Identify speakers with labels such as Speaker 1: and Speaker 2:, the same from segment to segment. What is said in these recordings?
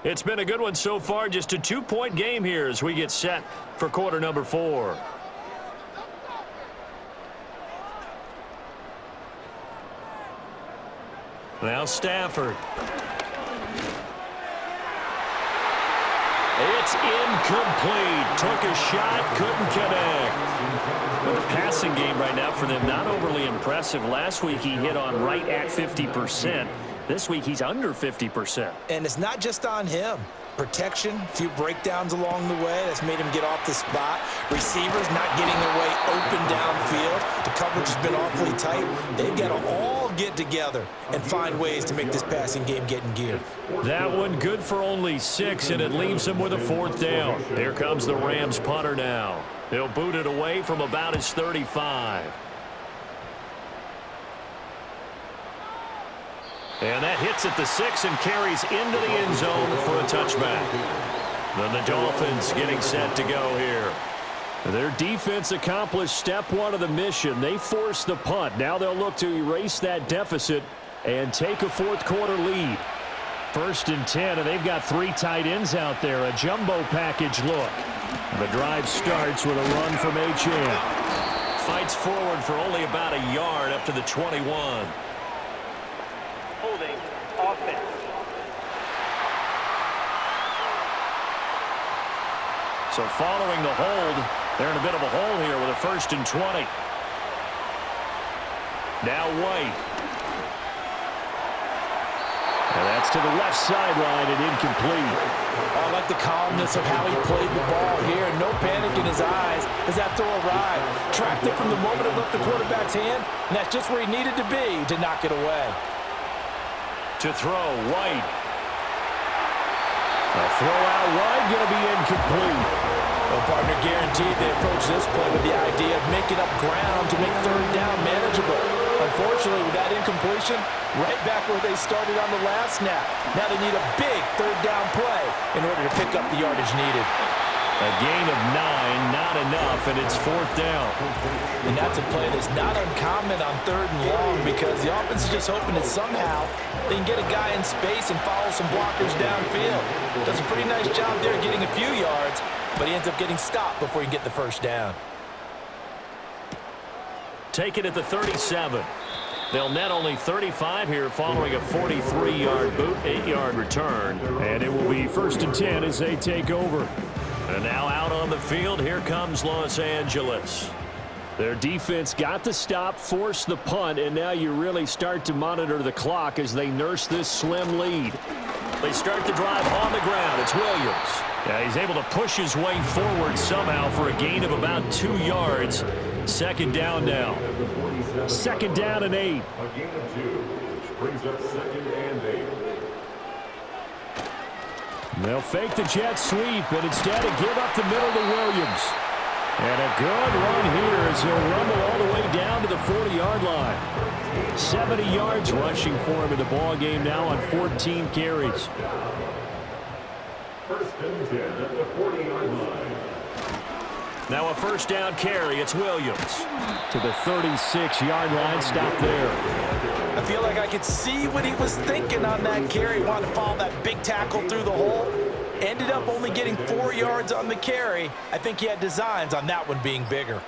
Speaker 1: It's been a good one so far. Just a 2-point game here as we get set for quarter number 4. Now Stafford. It's incomplete. Took a shot, couldn't connect. But the passing game right now for them, not overly impressive. Last week he hit on right at 50%. This week he's under 50%.
Speaker 2: And it's not just on him. Protection, a few breakdowns along the way. That's made him get off the spot. Receivers not getting their way open downfield. The coverage has been awfully tight. They've got to all get together and find ways to make this passing game get in gear.
Speaker 1: That one good for only 6, and it leaves him with a 4th down. Here comes the Rams punter now. He'll boot it away from about his 35. And that hits at the 6 and carries into the end zone for a touchback. Then the Dolphins getting set to go here. Their defense accomplished step 1 of the mission. They forced the punt. Now they'll look to erase that deficit and take a 4th quarter lead. 1st and 10, and they've got 3 tight ends out there. A jumbo package look. The drive starts with a run from Achane. Fights forward for only about a yard up to the 21.
Speaker 3: Holding offense.
Speaker 1: So following the hold, they're in a bit of a hole here with a 1st and 20. Now White. And that's to the left sideline and incomplete.
Speaker 2: I like the calmness of how he played the ball here. No panic in his eyes as that throw arrived. Tracked it from the moment it left the quarterback's hand, and that's just where he needed to be to knock it away.
Speaker 1: To throw, White. A throw out wide, going to be incomplete.
Speaker 2: Well, partner, guaranteed they approach this play with the idea of making up ground to make 3rd down manageable. Unfortunately, with that incompletion, right back where they started on the last snap. Now they need a big 3rd down play in order to pick up the yardage needed.
Speaker 1: A gain of 9, not enough, and it's 4th down.
Speaker 2: And that's a play that's not uncommon on 3rd and long because the offense is just hoping that somehow they can get a guy in space and follow some blockers downfield. Does a pretty nice job there getting a few yards, but he ends up getting stopped before he can get the 1st down.
Speaker 1: Take it at the 37. They'll net only 35 here following a 43-yard boot, 8-yard return. And it will be 1st and 10 as they take over. And now out on the field, here comes Los Angeles. Their defense got the stop, forced the punt, and now you really start to monitor the clock as they nurse this slim lead. They start the drive on the ground. It's Williams. Yeah, he's able to push his way forward somehow for a gain of about 2 yards. 2nd down now. 2nd down and 8.
Speaker 4: A gain of 2, which brings up 2nd and 8.
Speaker 1: They'll fake the jet sweep and instead give up the middle to Williams. And a good run here as he'll rumble all the way down to the 40-yard line. 70 yards rushing for him in the ball game now on 14 carries.
Speaker 4: 1st and 10 at the 40-yard line.
Speaker 1: Now a 1st down carry. It's Williams. To the 36-yard line. Stop there.
Speaker 2: I feel like I could see what he was thinking on that carry. Wanted to follow that big tackle through the hole. Ended up only getting 4 yards on the carry. I think he had designs on that one being bigger.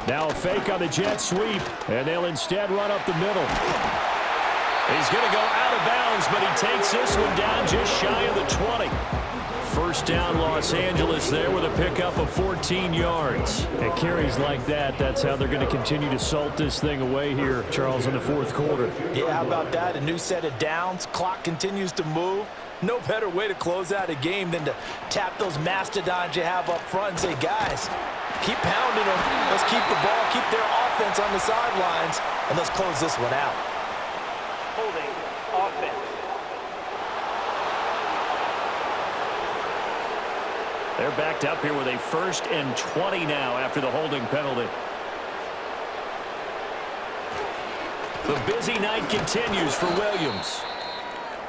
Speaker 1: Now a fake on the jet sweep, and they'll instead run up the middle. He's going to go out of bounds, but he takes this one down just shy of the 20. 1st down Los Angeles there with a pickup of 14 yards. At carries like that, that's how they're going to continue to salt this thing away here, Charles, in the 4th quarter.
Speaker 2: Yeah, how about that? A new set of downs. Clock continues to move. No better way to close out a game than to tap those mastodons you have up front and say, guys, keep pounding them. Let's keep the ball, keep their offense on the sidelines, and let's close this one out.
Speaker 3: Holding offense.
Speaker 1: They're backed up here with a 1st and 20 now after the holding penalty. The busy night continues for Williams.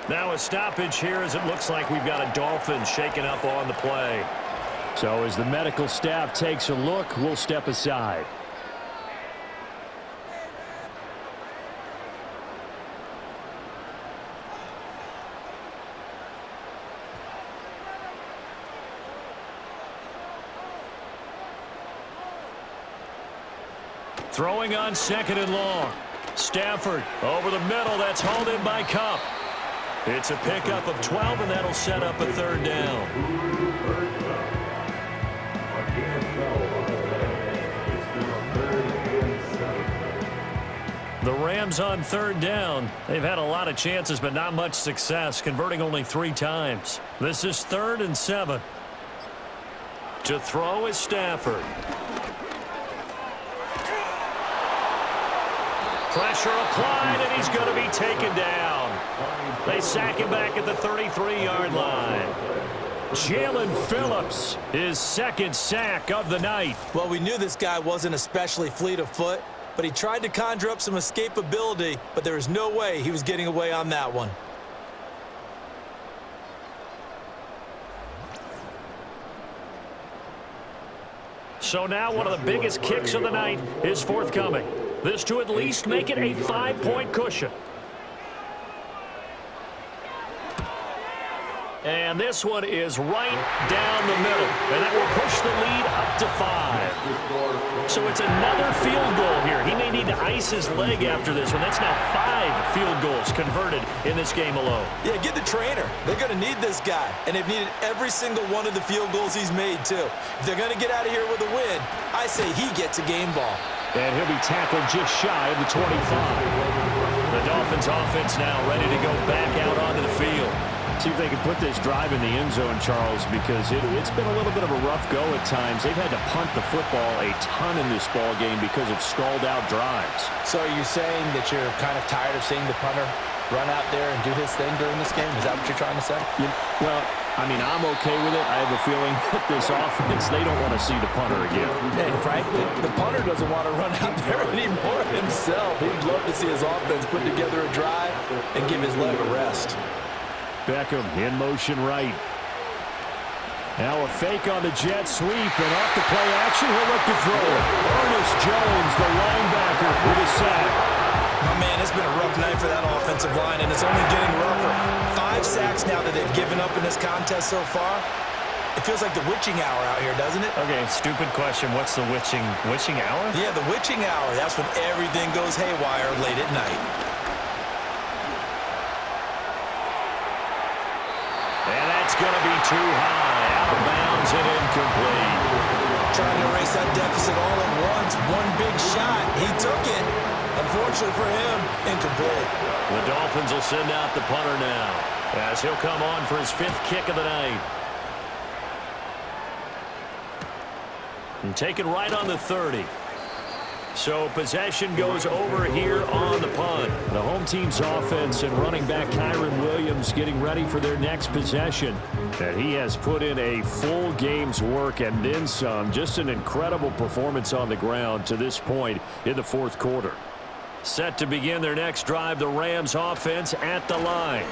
Speaker 1: Now a stoppage here as it looks like we've got a Dolphin shaken up on the play. So as the medical staff takes a look, we'll step aside. Throwing on 2nd and long. Stafford over the middle. That's hauled in by Cup. It's a pickup of 12, and that'll set up a 3rd down. The Rams on 3rd down. They've had a lot of chances, but not much success, converting only 3 times. This is 3rd and 7. To throw is Stafford. Pressure applied, and he's going to be taken down. They sack him back at the 33-yard line. Jalen Phillips, his 2nd sack of the night.
Speaker 2: Well, we knew this guy wasn't especially fleet of foot, but he tried to conjure up some escapability, but there was no way he was getting away on that one.
Speaker 1: So now one of the biggest kicks of the night is forthcoming. This to at least make it a 5-point cushion. And this one is right down the middle. And that will push the lead up to 5. So it's another field goal here. He may need to ice his leg after this one. That's now 5 field goals converted in this game alone.
Speaker 2: Yeah, get the trainer. They're going to need this guy. And they've needed every single one of the field goals he's made, too. If they're going to get out of here with a win, I say he gets a game ball.
Speaker 1: And he'll be tackled just shy of the 25. The Dolphins offense now ready to go back out onto the field. See if they can put this drive in the end zone, Charles, because it's been a little bit of a rough go at times. They've had to punt the football a ton in this ball game because of stalled-out drives.
Speaker 2: So are you saying that you're kind of tired of seeing the punter run out there and do his thing during this game? Is that what you're trying to say?
Speaker 1: Yeah, well, I mean, I'm okay with it. I have a feeling that this offense, they don't want to see the punter again.
Speaker 2: And frankly, the punter doesn't want to run out there anymore himself. He'd love to see his offense put together a drive and give his leg a rest.
Speaker 1: Beckham in motion right. Now a fake on the jet sweep, and off the play action, he'll look to throw it. Ernest Jones, the linebacker, with a sack.
Speaker 2: Oh, man, it's been a rough night for that offensive line, and it's only getting rougher. 5 sacks now that they've given up in this contest so far. It feels like the witching hour out here, doesn't it?
Speaker 1: Okay, stupid question. What's the witching hour?
Speaker 2: Yeah, the witching hour. That's when everything goes haywire late at night.
Speaker 1: And that's going to be too high. Out of bounds and incomplete.
Speaker 2: Trying to erase that deficit all at once. One big shot. He took it. Unfortunately for him, incomplete.
Speaker 1: The Dolphins will send out the punter now as he'll come on for his 5th kick of the night. And taken right on the 30. So possession goes over here on the punt. The home team's offense and running back Kyron Williams getting ready for their next possession. And he has put in a full game's work and then some. Just an incredible performance on the ground to this point in the 4th quarter. Set to begin their next drive, the Rams offense at the line.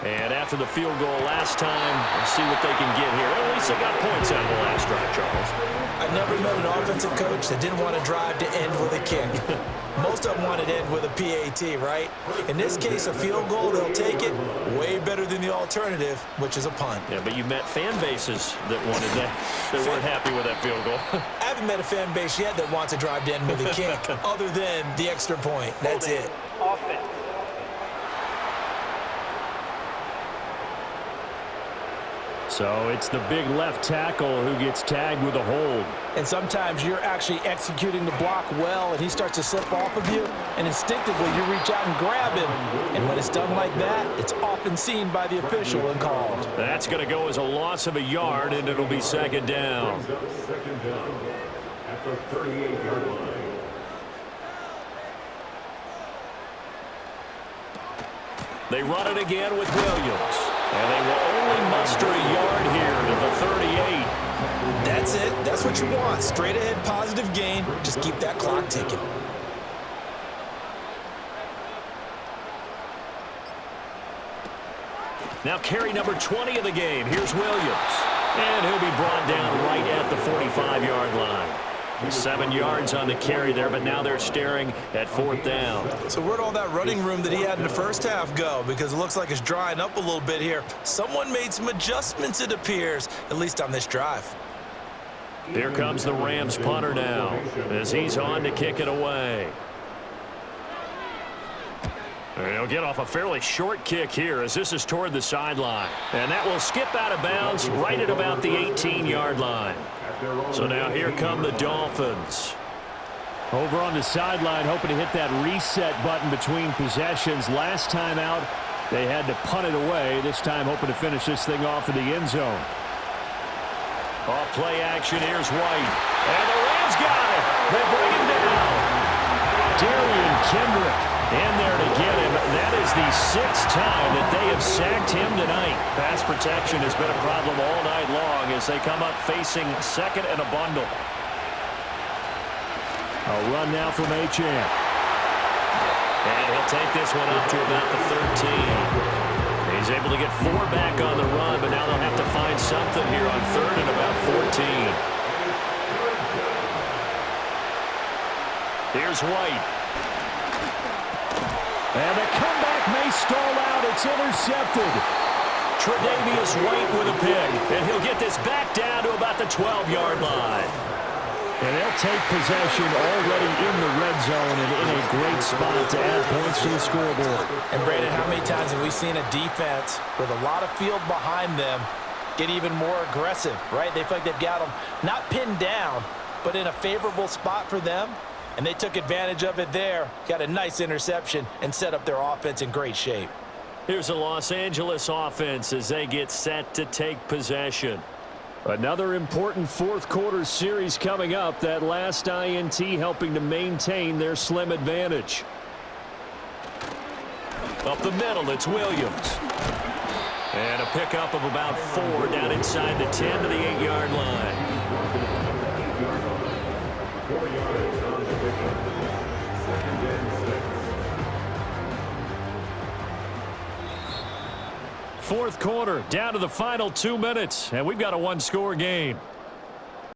Speaker 1: And after the field goal last time, let's see what they can get here. At least they got points out of the last drive, Charles.
Speaker 2: I never met an offensive coach that didn't want to drive to end with a kick. Most of them want to end with a PAT, right? In this case, a field goal, they'll take it. Way better than the alternative, which is a punt.
Speaker 1: Yeah, but you met fan bases that wanted that, that weren't happy with that field goal.
Speaker 2: I haven't met a fan base yet that wants a drive to end with a kick, other than the extra point. That's it.
Speaker 3: Offense.
Speaker 1: So it's the big left tackle who gets tagged with a hold.
Speaker 2: And sometimes you're actually executing the block well, and he starts to slip off of you, and instinctively you reach out and grab him. And when it's done like that, it's often seen by the official and called.
Speaker 1: That's going to go as a loss of a yard, and it'll be 2nd down.
Speaker 4: Second down at the 38-yard line.
Speaker 1: They run it again with Williams. And they will only muster a yard here to the 38.
Speaker 2: That's it. That's what you want. Straight ahead positive gain. Just keep that clock ticking.
Speaker 1: Now carry number 20 of the game. Here's Williams. And he'll be brought down right at the 45-yard line. 7 yards on the carry there, but now they're staring at 4th down.
Speaker 2: So where'd all that running room that he had in the first half go? Because it looks like it's drying up a little bit here. Someone made some adjustments, it appears, at least on this drive.
Speaker 1: Here comes the Rams punter now as he's on to kick it away. And he'll get off a fairly short kick here as this is toward the sideline. And that will skip out of bounds right at about the 18-yard line. So now here come the Dolphins.
Speaker 5: Over on the sideline, hoping to hit that reset button between possessions. Last time out, they had to punt it away. This time hoping to finish this thing off in the end zone.
Speaker 1: Off play action, here's White. And the Rams got it. They bring him down.
Speaker 5: Darian Kendrick
Speaker 1: in there to get him. That is the 6th time that they have sacked him tonight. Pass protection has been a problem all night long as they come up facing second and a bundle.
Speaker 5: A run now from Achane.
Speaker 1: And he'll take this one up to about the 13. He's able to get 4 back on the run, but now they'll have to find something here on 3rd and about 14. Here's White.
Speaker 5: And the comeback may stall out. It's intercepted.
Speaker 1: Tre'Davious White with a pick, and he'll get this back down to about the 12-yard line.
Speaker 5: And they'll take possession already in the red zone and in a great spot to add points to the scoreboard.
Speaker 2: And, Brandon, how many times have we seen a defense with a lot of field behind them get even more aggressive, right? They feel like they've got them not pinned down, but in a favorable spot for them, and they took advantage of it there, got a nice interception, and set up their offense in great shape.
Speaker 1: Here's a Los Angeles offense as they get set to take possession.
Speaker 5: Another important fourth-quarter series coming up. That last INT helping to maintain their slim advantage.
Speaker 1: Up the middle, it's Williams. And a pickup of about 4 down inside the 10 to the 8-yard line.
Speaker 4: 4 yards on the pickup. 2nd and 6.
Speaker 1: Fourth quarter, down to the final 2 minutes, and we've got a one-score game.